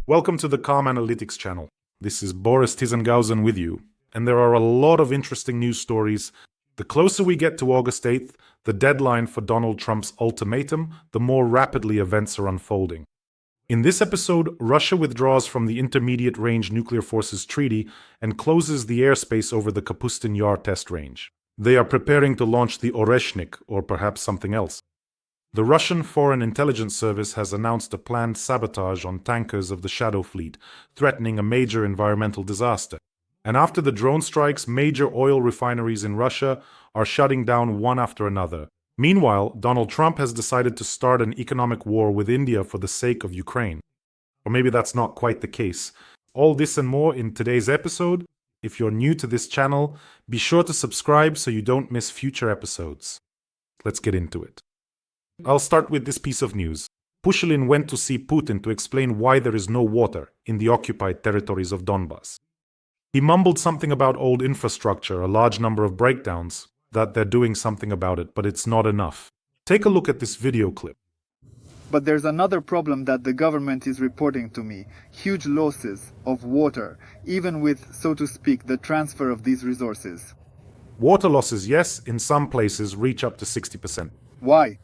Welcome to the Calm Analytics channel. This is Borys Tizenhausen with you, and there are a lot of interesting news stories. The closer we get to August 8th, the deadline for Donald Trump's ultimatum, the more rapidly events are unfolding. In this episode, Russia withdraws from the Intermediate Range Nuclear Forces Treaty and closes the airspace over the Kapustin Yar test range. They are preparing to launch the Oreshnik, or perhaps something else. The Russian Foreign Intelligence Service has announced a planned sabotage on tankers of the Shadow Fleet, threatening a major environmental disaster. And after the drone strikes, major oil refineries in Russia are shutting down one after another. Meanwhile, Donald Trump has decided to start an economic war with India for the sake of Ukraine. Or maybe that's not quite the case. All this and more in today's episode. If you're new to this channel, be sure to subscribe so you don't miss future episodes. Let's get into it. I'll start with this piece of news. Pushilin went to see Putin to explain why there is no water in the occupied territories of Donbas. He mumbled something about old infrastructure, a large number of breakdowns, that they're doing something about it, but it's not enough. Take a look at this video clip. But there's another problem that the government is reporting to me. Huge losses of water, even with, so to speak, the transfer of these resources. Water losses, yes, in some places reach up to 60%. Why?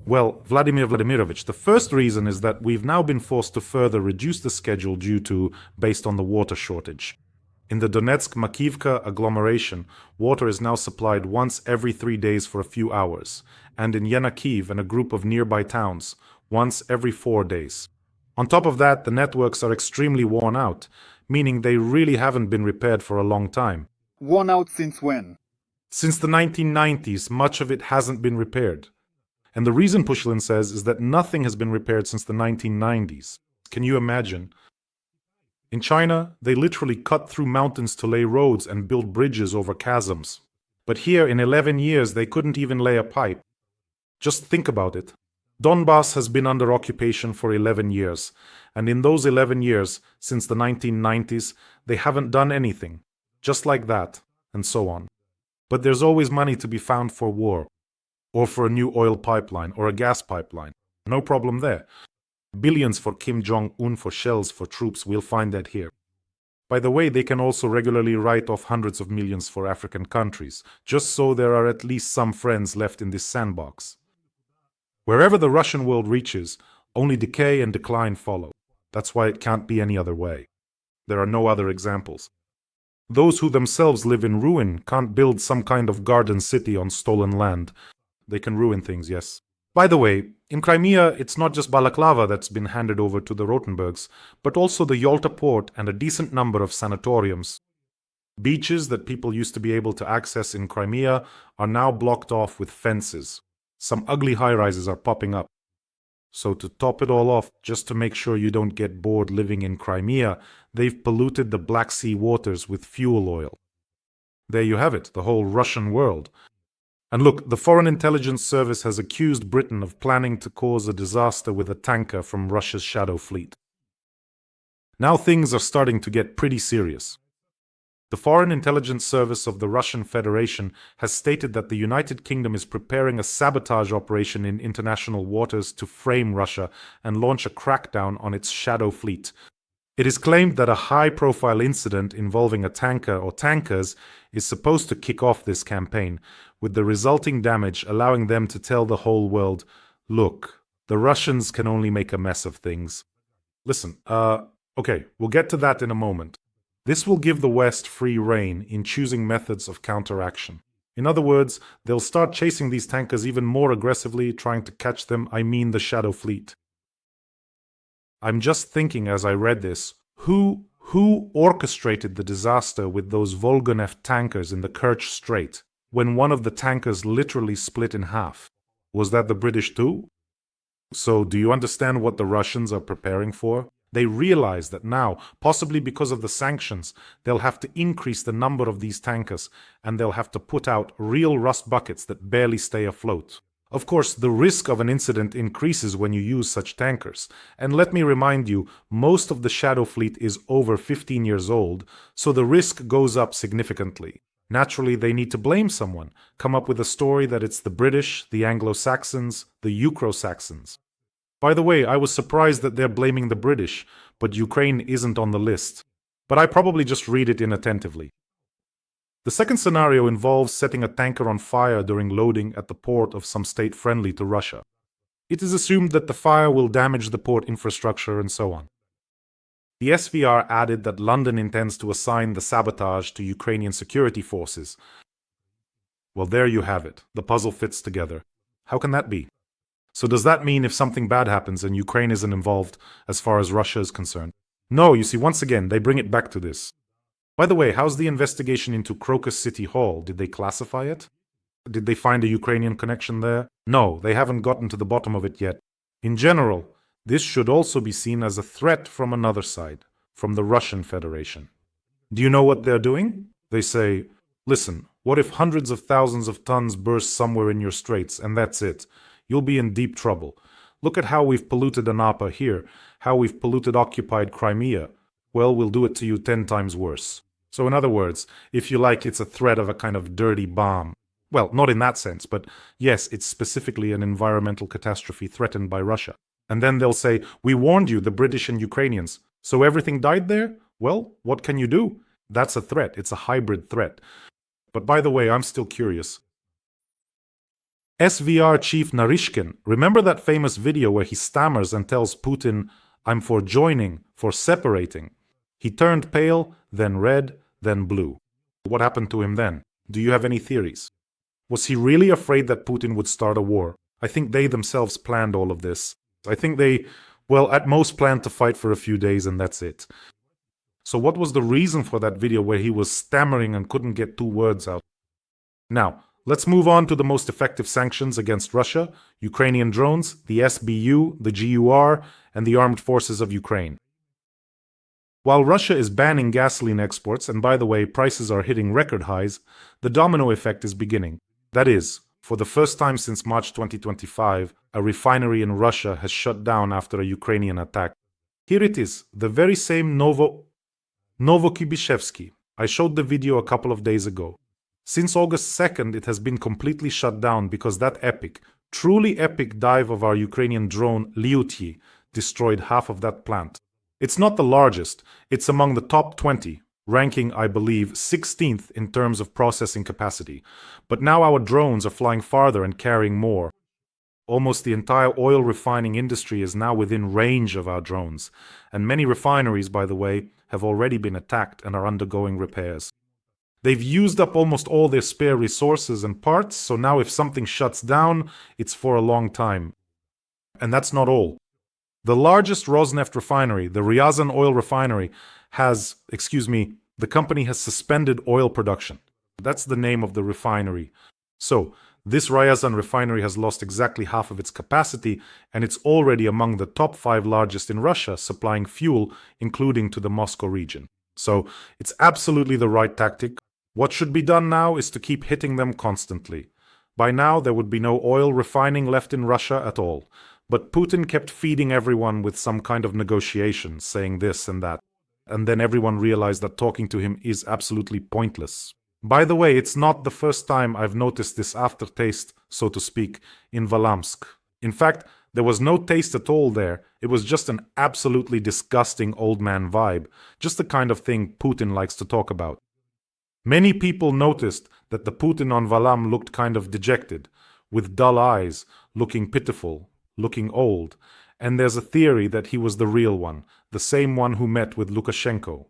Well, Vladimir Vladimirovich, the first reason is that we've now been forced to further reduce the schedule based on the water shortage. In the Donetsk-Makivka agglomeration, water is now supplied once every 3 days for a few hours, and in Kyiv and a group of nearby towns, once every 4 days. On top of that, the networks are extremely worn out, meaning they really haven't been repaired for a long time. Worn out since when? Since the 1990s, much of it hasn't been repaired. And the reason, Pushilin says, is that nothing has been repaired since the 1990s. Can you imagine? In China, they literally cut through mountains to lay roads and build bridges over chasms. But here, in 11 years, they couldn't even lay a pipe. Just think about it. Donbas has been under occupation for 11 years, and in those 11 years, since the 1990s, they haven't done anything. Just like that, and so on. But there's always money to be found for war, or for a new oil pipeline, or a gas pipeline. No problem there. Billions for Kim Jong-un for shells for troops, we'll find that here. By the way, they can also regularly write off hundreds of millions for African countries, just so there are at least some friends left in this sandbox. Wherever the Russian world reaches, only decay and decline follow. That's why it can't be any other way. There are no other examples. Those who themselves live in ruin can't build some kind of garden city on stolen land. They can ruin things, yes. By the way, in Crimea, it's not just Balaclava that's been handed over to the Rotenbergs, but also the Yalta port and a decent number of sanatoriums. Beaches that people used to be able to access in Crimea are now blocked off with fences. Some ugly high-rises are popping up. So to top it all off, just to make sure you don't get bored living in Crimea, they've polluted the Black Sea waters with fuel oil. There you have it, the whole Russian world. And look, the Foreign Intelligence Service has accused Britain of planning to cause a disaster with a tanker from Russia's Shadow Fleet. Now things are starting to get pretty serious. The Foreign Intelligence Service of the Russian Federation has stated that the United Kingdom is preparing a sabotage operation in international waters to frame Russia and launch a crackdown on its Shadow Fleet. It is claimed that a high-profile incident involving a tanker or tankers is supposed to kick off this campaign, with the resulting damage allowing them to tell the whole world, look, the Russians can only make a mess of things. Listen, okay, we'll get to that in a moment. This will give the West free rein in choosing methods of counteraction. In other words, they'll start chasing these tankers even more aggressively, trying to catch them, I mean the Shadow Fleet. I'm just thinking as I read this, who orchestrated the disaster with those Volga-Neft tankers in the Kerch Strait, when one of the tankers literally split in half? Was that the British too? So do you understand what the Russians are preparing for? They realize that now, possibly because of the sanctions, they'll have to increase the number of these tankers, and they'll have to put out real rust buckets that barely stay afloat. Of course, the risk of an incident increases when you use such tankers. And let me remind you, most of the Shadow Fleet is over 15 years old, so the risk goes up significantly. Naturally, they need to blame someone, come up with a story that it's the British, the Anglo-Saxons, the Ukro-Saxons. By the way, I was surprised that they're blaming the British, but Ukraine isn't on the list. But I probably just read it inattentively. The second scenario involves setting a tanker on fire during loading at the port of some state friendly to Russia. It is assumed that the fire will damage the port infrastructure and so on. The SVR added that London intends to assign the sabotage to Ukrainian security forces. Well, there you have it. The puzzle fits together. How can that be? So does that mean if something bad happens and Ukraine isn't involved as far as Russia is concerned? No, you see, once again, they bring it back to this. By the way, how's the investigation into Crocus City Hall? Did they classify it? Did they find a Ukrainian connection there? No, they haven't gotten to the bottom of it yet. In general, this should also be seen as a threat from another side, from the Russian Federation. Do you know what they're doing? They say, listen, what if hundreds of thousands of tons burst somewhere in your straits and that's it? You'll be in deep trouble. Look at how we've polluted Anapa here, how we've polluted occupied Crimea. Well, we'll do it to you 10 times worse. So in other words, if you like, it's a threat of a kind of dirty bomb. Well, not in that sense, but yes, it's specifically an environmental catastrophe threatened by Russia. And then they'll say, we warned you, the British and Ukrainians. So everything died there? Well, what can you do? That's a threat. It's a hybrid threat. But by the way, I'm still curious. SVR chief Narishkin, remember that famous video where he stammers and tells Putin, I'm for joining, for separating? He turned pale, then red, then blue. What happened to him then? Do you have any theories? Was he really afraid that Putin would start a war? I think they themselves planned all of this. I think they, well, at most planned to fight for a few days and that's it. So what was the reason for that video where he was stammering and couldn't get 2 words out? Now, let's move on to the most effective sanctions against Russia, Ukrainian drones, the SBU, the GUR, and the armed forces of Ukraine. While Russia is banning gasoline exports, and by the way, prices are hitting record highs, the domino effect is beginning. That is, for the first time since March 2025, a refinery in Russia has shut down after a Ukrainian attack. Here it is, the very same Novokibishevsky. I showed the video a couple of days ago. Since August 2nd, it has been completely shut down because that epic, truly epic dive of our Ukrainian drone Lyutyi destroyed half of that plant. It's not the largest, it's among the top 20, ranking, I believe, 16th in terms of processing capacity. But now our drones are flying farther and carrying more. Almost the entire oil refining industry is now within range of our drones, and many refineries, by the way, have already been attacked and are undergoing repairs. They've used up almost all their spare resources and parts, so now if something shuts down, it's for a long time. And that's not all. The largest Rosneft refinery, the Ryazan oil refinery, the company has suspended oil production. That's the name of the refinery. So, this Ryazan refinery has lost exactly half of its capacity, and it's already among the top 5 largest in Russia, supplying fuel, including to the Moscow region. So, it's absolutely the right tactic. What should be done now is to keep hitting them constantly. By now, there would be no oil refining left in Russia at all. But Putin kept feeding everyone with some kind of negotiation, saying this and that. And then everyone realized that talking to him is absolutely pointless. By the way, it's not the first time I've noticed this aftertaste, so to speak, in Valamsk. In fact, there was no taste at all there. It was just an absolutely disgusting old man vibe, just the kind of thing Putin likes to talk about. Many people noticed that the Putin on Valam looked kind of dejected, with dull eyes, looking pitiful, looking old, and there's a theory that he was the real one, the same one who met with Lukashenko.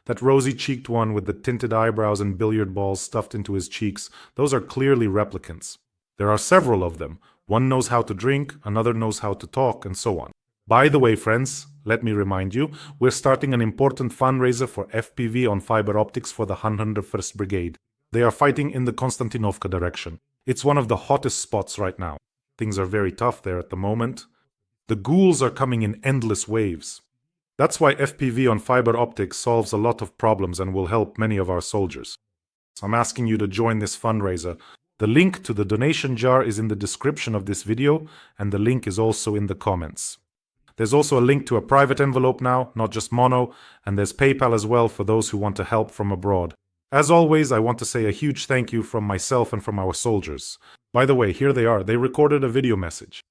That rosy-cheeked one with the tinted eyebrows and billiard balls stuffed into his cheeks, those are clearly replicants. There are several of them. One knows how to drink, another knows how to talk, and so on. By the way, friends, let me remind you, we're starting an important fundraiser for FPV on fiber optics for the 101st Brigade. They are fighting in the Konstantinovka direction. It's one of the hottest spots right now. Things are very tough there at the moment. The ghouls are coming in endless waves. That's why FPV on fiber optics solves a lot of problems and will help many of our soldiers. So I'm asking you to join this fundraiser. The link to the donation jar is in the description of this video, and the link is also in the comments. There's also a link to a private envelope now, not just mono, and there's PayPal as well for those who want to help from abroad. As always, I want to say a huge thank you from myself and from our soldiers. By the way, here they are. They recorded a video message.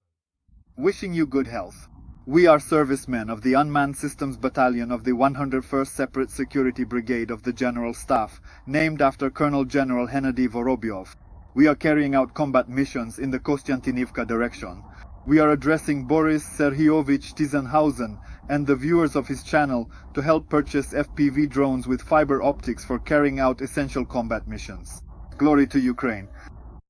Wishing you good health. We are servicemen of the Unmanned Systems Battalion of the 101st Separate Security Brigade of the General Staff, named after Colonel General Hennady Vorobyov. We are carrying out combat missions in the Kostiantinivka direction. We are addressing Borys Serhiovich Tizenhausen and the viewers of his channel to help purchase FPV drones with fiber optics for carrying out essential combat missions. Glory to Ukraine.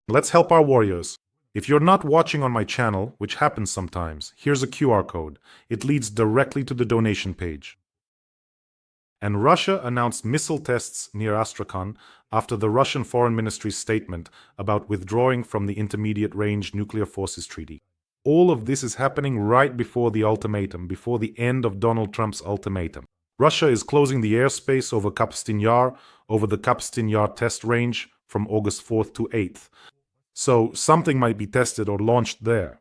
Let's help our warriors. If you're not watching on my channel, which happens sometimes, here's a QR code. It leads directly to the donation page. And Russia announced missile tests near Astrakhan after the Russian Foreign Ministry's statement about withdrawing from the Intermediate Range Nuclear Forces Treaty. All of this is happening right before the ultimatum, before the end of Donald Trump's ultimatum. Russia is closing the airspace over Kapustin Yar, over the Kapustin Yar test range from August 4th to 8th. So something might be tested or launched there.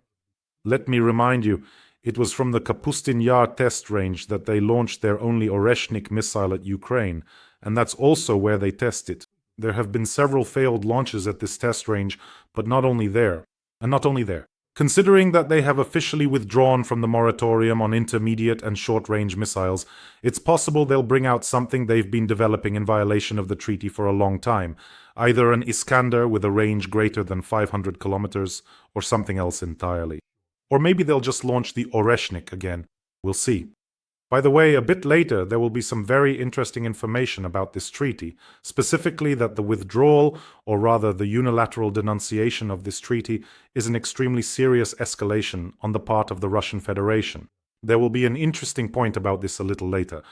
Let me remind you, it was from the Kapustin Yar test range that they launched their only Oreshnik missile at Ukraine, and that's also where they test it. There have been several failed launches at this test range, but not only there. Considering that they have officially withdrawn from the moratorium on intermediate and short-range missiles, it's possible they'll bring out something they've been developing in violation of the treaty for a long time, either an Iskander with a range greater than 500 kilometers, or something else entirely. Or maybe they'll just launch the Oreshnik again. We'll see. By the way, a bit later there will be some very interesting information about this treaty, specifically that the withdrawal, or rather the unilateral denunciation of this treaty, is an extremely serious escalation on the part of the Russian Federation. There will be an interesting point about this a little later.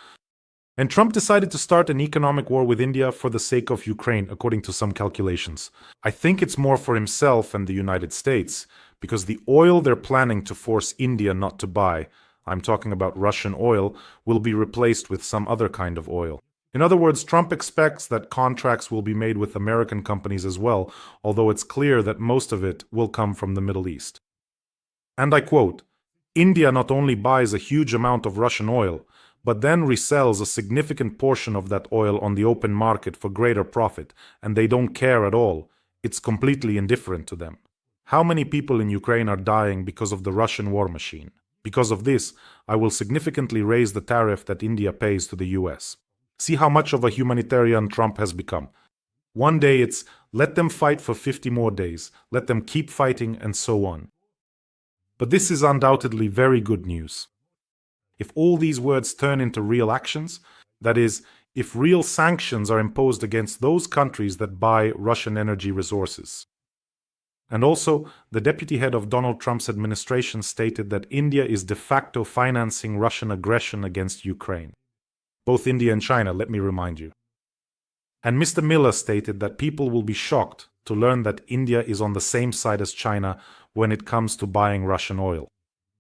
And Trump decided to start an economic war with India for the sake of Ukraine, according to some calculations. I think it's more for himself and the United States, because the oil they're planning to force India not to buy, I'm talking about Russian oil, will be replaced with some other kind of oil. In other words, Trump expects that contracts will be made with American companies as well, although it's clear that most of it will come from the Middle East. And I quote, "India not only buys a huge amount of Russian oil, but then resells a significant portion of that oil on the open market for greater profit, and they don't care at all. It's completely indifferent to them." How many people in Ukraine are dying because of the Russian war machine? Because of this, I will significantly raise the tariff that India pays to the US. See how much of a humanitarian Trump has become. One day it's, let them fight for 50 more days, let them keep fighting, and so on. But this is undoubtedly very good news. If all these words turn into real actions, that is, if real sanctions are imposed against those countries that buy Russian energy resources. And also, the deputy head of Donald Trump's administration stated that India is de facto financing Russian aggression against Ukraine. Both India and China, let me remind you. And Mr. Miller stated that people will be shocked to learn that India is on the same side as China when it comes to buying Russian oil.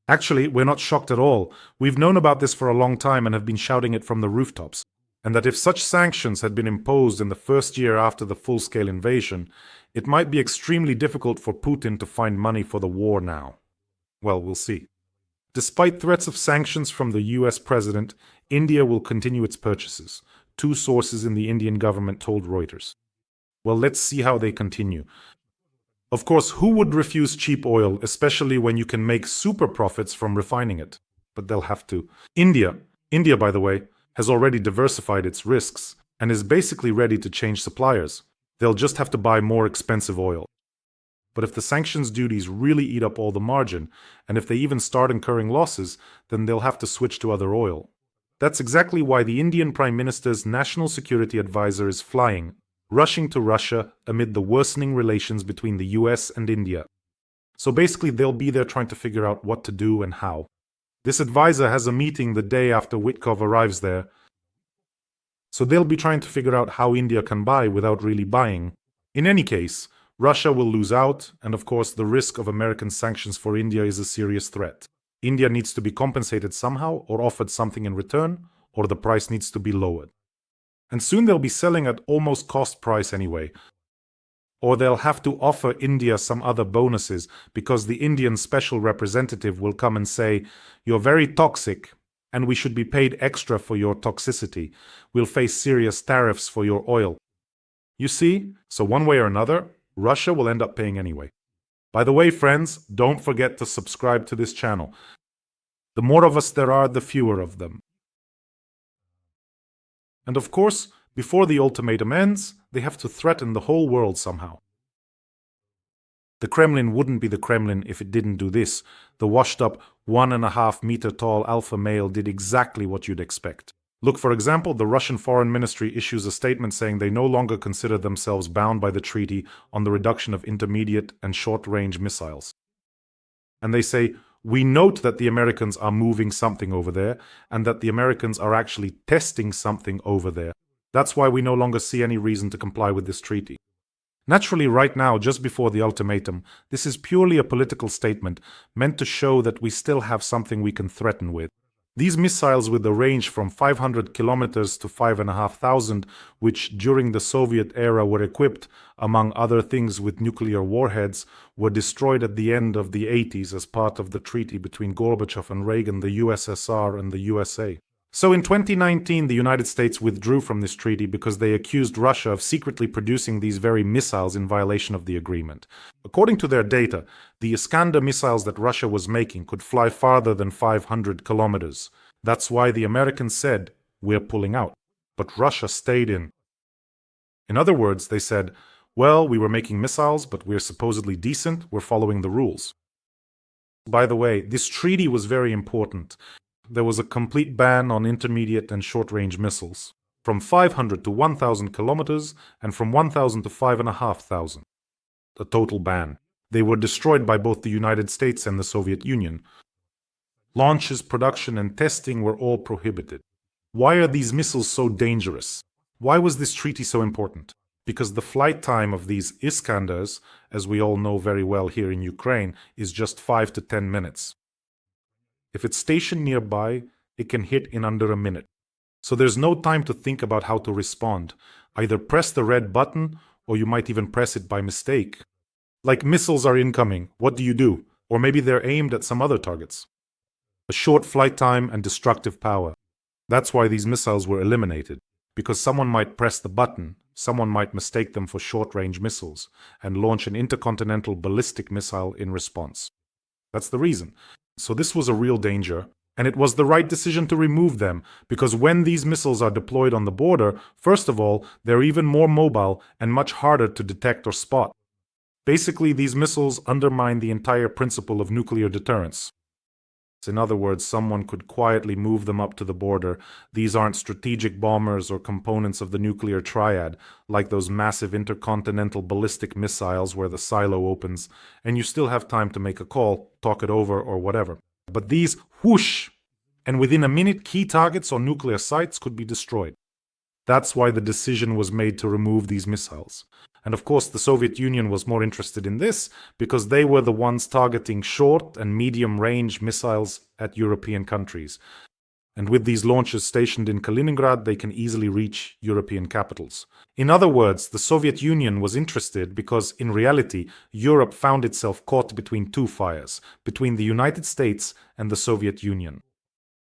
Actually, we're not shocked at all. We've known about this for a long time and have been shouting it from the rooftops. And that if such sanctions had been imposed in the first year after the full-scale invasion, it might be extremely difficult for Putin to find money for the war now. Well, we'll see. Despite threats of sanctions from the US president, India will continue its purchases, two sources in the Indian government told Reuters. Well, let's see how they continue. Of course, who would refuse cheap oil, especially when you can make super profits from refining it? But they'll have to. India, by the way, has already diversified its risks and is basically ready to change suppliers. They'll just have to buy more expensive oil. But if the sanctions duties really eat up all the margin, and if they even start incurring losses, then they'll have to switch to other oil. That's exactly why the Indian Prime Minister's National Security Advisor is flying, rushing to Russia amid the worsening relations between the US and India. So basically they'll be there trying to figure out what to do and how. This advisor has a meeting the day after Witkov arrives there, so they'll be trying to figure out how India can buy without really buying. In any case, Russia will lose out, and of course the risk of American sanctions for India is a serious threat. India needs to be compensated somehow or offered something in return, or the price needs to be lowered. And soon they'll be selling at almost cost price anyway. Or they'll have to offer India some other bonuses because the Indian special representative will come and say, "You're very toxic, and we should be paid extra for your toxicity. We'll face serious tariffs for your oil." You see, so one way or another, Russia will end up paying anyway. By the way, friends, don't forget to subscribe to this channel. The more of us there are, the fewer of them. And of course, before the ultimatum ends, they have to threaten the whole world somehow. The Kremlin wouldn't be the Kremlin if it didn't do this. The washed-up 1.5-meter tall alpha male did exactly what you'd expect. Look, for example, the Russian Foreign Ministry issues a statement saying they no longer consider themselves bound by the treaty on the reduction of intermediate and short-range missiles. And they say, we note that the Americans are moving something over there, and that the Americans are actually testing something over there. That's why we no longer see any reason to comply with this treaty. Naturally, right now, just before the ultimatum, this is purely a political statement meant to show that we still have something we can threaten with. These missiles with a range from 500 kilometers to 5,500, which during the Soviet era were equipped, among other things, with nuclear warheads, were destroyed at the end of the 80s as part of the treaty between Gorbachev and Reagan, the USSR and the USA. So in 2019, the United States withdrew from this treaty because they accused Russia of secretly producing these very missiles in violation of the agreement. According to their data, the Iskander missiles that Russia was making could fly farther than 500 kilometers. That's why the Americans said, we're pulling out. But Russia stayed in. In other words, they said, well, we were making missiles, but we're supposedly decent, we're following the rules. By the way, this treaty was very important. There was a complete ban on intermediate and short-range missiles, from 500 to 1,000 kilometers and from 1,000 to 5,500. A total ban. They were destroyed by both the United States and the Soviet Union. Launches, production, and testing were all prohibited. Why are these missiles so dangerous? Why was this treaty so important? Because the flight time of these Iskanders, as we all know very well here in Ukraine, is just 5 to 10 minutes. If it's stationed nearby, it can hit in under a minute. So there's no time to think about how to respond. Either press the red button, or you might even press it by mistake. Like missiles are incoming, what do you do? Or maybe they're aimed at some other targets. A short flight time and destructive power. That's why these missiles were eliminated. Because someone might press the button, someone might mistake them for short-range missiles, and launch an intercontinental ballistic missile in response. That's the reason. So this was a real danger, and it was the right decision to remove them, because when these missiles are deployed on the border, first of all, they're even more mobile and much harder to detect or spot. Basically, these missiles undermine the entire principle of nuclear deterrence. In other words, someone could quietly move them up to the border. These aren't strategic bombers or components of the nuclear triad, like those massive intercontinental ballistic missiles where the silo opens, and you still have time to make a call, talk it over, or whatever. But these, whoosh! And within a minute, key targets on nuclear sites could be destroyed. That's why the decision was made to remove these missiles. And of course, the Soviet Union was more interested in this because they were the ones targeting short and medium-range missiles at European countries. And with these launchers stationed in Kaliningrad, they can easily reach European capitals. In other words, the Soviet Union was interested because, in reality, Europe found itself caught between two fires, between the United States and the Soviet Union.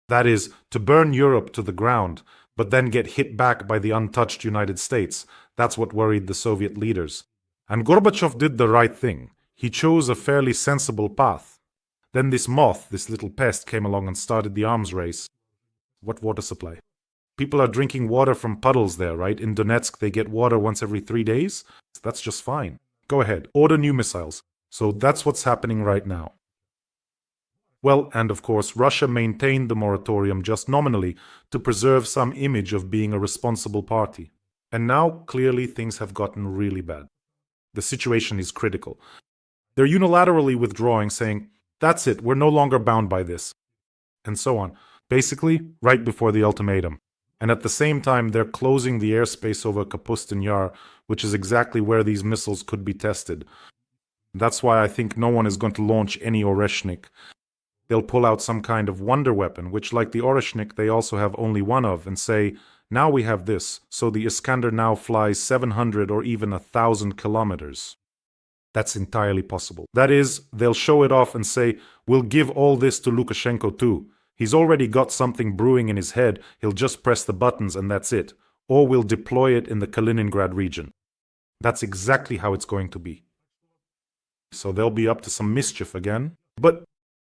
That is, to burn Europe to the ground, but then get hit back by the untouched United States. That's what worried the Soviet leaders. And Gorbachev did the right thing. He chose a fairly sensible path. Then this moth, this little pest, came along and started the arms race. What water supply? People are drinking water from puddles there, right? In Donetsk, they get water once every 3 days. That's just fine. Go ahead, order new missiles. So that's what's happening right now. Well, and of course, Russia maintained the moratorium just nominally to preserve some image of being a responsible party. And now, clearly, things have gotten really bad. The situation is critical. They're unilaterally withdrawing, saying, that's it, we're no longer bound by this. And so on. Basically, right before the ultimatum. And at the same time, they're closing the airspace over Kapustin Yar, which is exactly where these missiles could be tested. That's why I think no one is going to launch any Oreshnik. They'll pull out some kind of wonder weapon, which, like the Oreshnik, they also have only one of, and say, now we have this, so the Iskander now flies 700 or even 1,000 kilometers. That's entirely possible. That is, they'll show it off and say, we'll give all this to Lukashenko too. He's already got something brewing in his head, he'll just press the buttons and that's it. Or we'll deploy it in the Kaliningrad region. That's exactly how it's going to be. So they'll be up to some mischief again. But,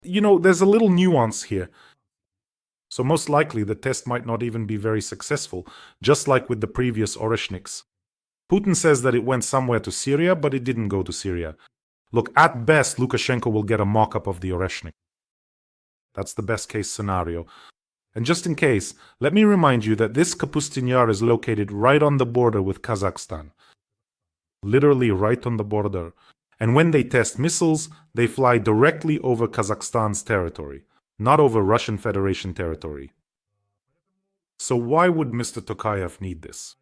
there's a little nuance here. So most likely the test might not even be very successful, just like with the previous Oreshniks. Putin says that it went somewhere to Syria, but it didn't go to Syria. Look, at best, Lukashenko will get a mock-up of the Oreshnik. That's the best-case scenario. And just in case, let me remind you that this Kapustin Yar is located right on the border with Kazakhstan. Literally right on the border. And when they test missiles, they fly directly over Kazakhstan's territory, not over Russian Federation territory. So why would Mr. Tokayev need this?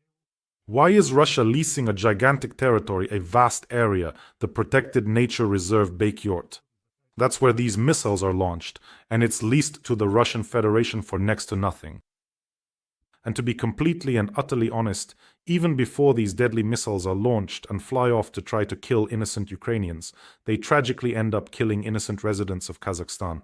Why is Russia leasing a gigantic territory, a vast area, the protected nature reserve Baikyurt? That's where these missiles are launched, and it's leased to the Russian Federation for next to nothing. And to be completely and utterly honest, even before these deadly missiles are launched and fly off to try to kill innocent Ukrainians, they tragically end up killing innocent residents of Kazakhstan.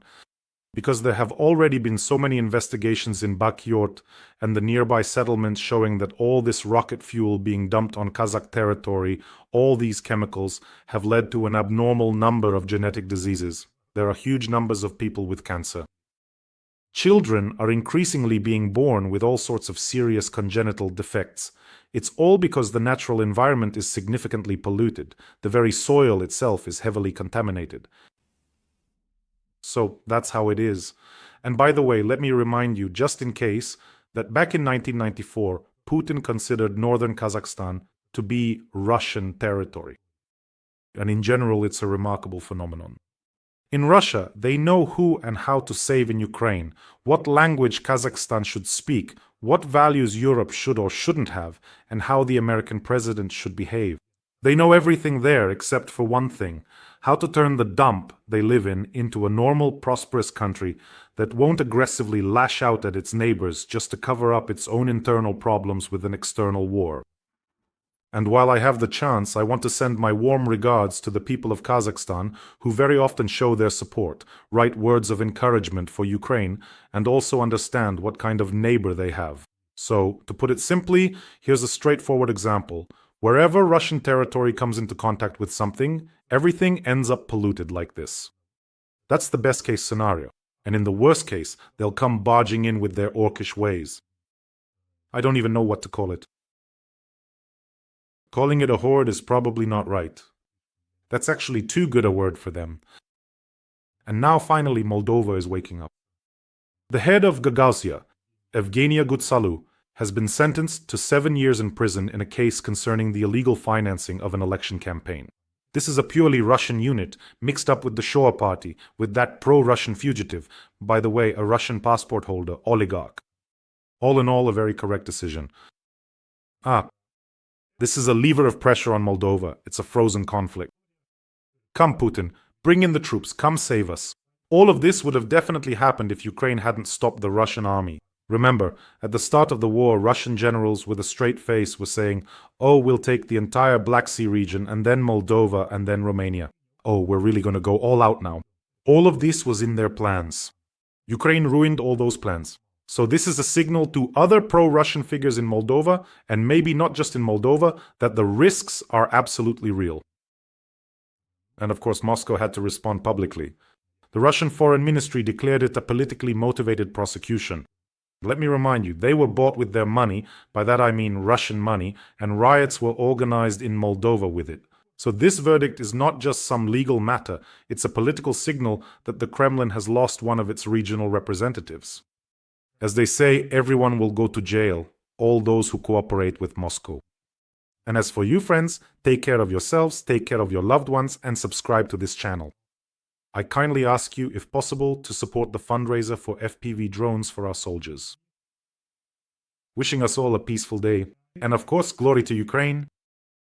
Because there have already been so many investigations in Baikyurt and the nearby settlements showing that all this rocket fuel being dumped on Kazakh territory, all these chemicals, have led to an abnormal number of genetic diseases. There are huge numbers of people with cancer. Children are increasingly being born with all sorts of serious congenital defects. It's all because the natural environment is significantly polluted. The very soil itself is heavily contaminated. So that's how it is. And by the way, let me remind you, just in case, that back in 1994, Putin considered northern Kazakhstan to be Russian territory. And in general, it's a remarkable phenomenon. In Russia, they know who and how to save in Ukraine, what language Kazakhstan should speak, what values Europe should or shouldn't have, and how the American president should behave. They know everything there except for one thing: how to turn the dump they live in into a normal, prosperous country that won't aggressively lash out at its neighbors just to cover up its own internal problems with an external war. And while I have the chance, I want to send my warm regards to the people of Kazakhstan, who very often show their support, write words of encouragement for Ukraine, and also understand what kind of neighbor they have. So, to put it simply, here's a straightforward example. Wherever Russian territory comes into contact with something, everything ends up polluted like this. That's the best case scenario. And in the worst case, they'll come barging in with their orcish ways. I don't even know what to call it. Calling it a horde is probably not right. That's actually too good a word for them. And now finally Moldova is waking up. The head of Gagauzia, Evgenia Gutsalu, has been sentenced to 7 years in prison in a case concerning the illegal financing of an election campaign. This is a purely Russian unit, mixed up with the Shoah party, with that pro-Russian fugitive, by the way, a Russian passport holder, oligarch. All in all, a very correct decision. This is a lever of pressure on Moldova. It's a frozen conflict. Come, Putin, bring in the troops, come save us. All of this would have definitely happened if Ukraine hadn't stopped the Russian army. Remember, at the start of the war, Russian generals with a straight face were saying, "Oh, we'll take the entire Black Sea region, and then Moldova, and then Romania. Oh, we're really going to go all out now." All of this was in their plans. Ukraine ruined all those plans. So this is a signal to other pro-Russian figures in Moldova, and maybe not just in Moldova, that the risks are absolutely real. And of course, Moscow had to respond publicly. The Russian Foreign Ministry declared it a politically motivated prosecution. Let me remind you, they were bought with their money, by that I mean Russian money, and riots were organized in Moldova with it. So this verdict is not just some legal matter, it's a political signal that the Kremlin has lost one of its regional representatives. As they say, everyone will go to jail, all those who cooperate with Moscow. And as for you, friends, take care of yourselves, take care of your loved ones, and subscribe to this channel. I kindly ask you, if possible, to support the fundraiser for FPV drones for our soldiers. Wishing us all a peaceful day, and of course, glory to Ukraine.